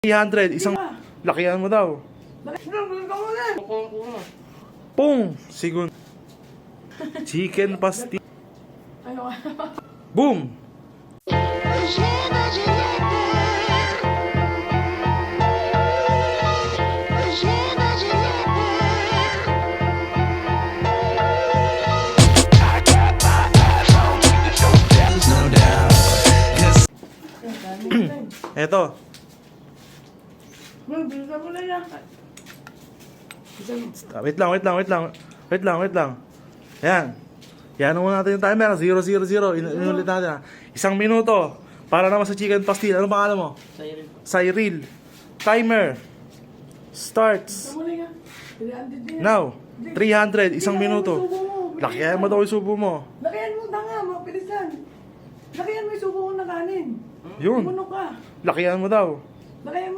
300, isang... Lakihan mo daw. Pung! Sigun. Chicken pastil. Boom! Eto. Wait lang. Ayan. Yan muna natin yung timer. 0:00. Inulit natin. Isang minuto. Para naman sa chicken pastil. Ano pangalan mo? Cyril. Timer. Starts. Now. 300. Isang minuto. Lakihan mo daw yung subo mo. Lakihan mo, tanga, mapilisan. Lakihan mo yung subo ko na kanin. Yun. Puno ka. Lakihan mo daw. Lakihan mo.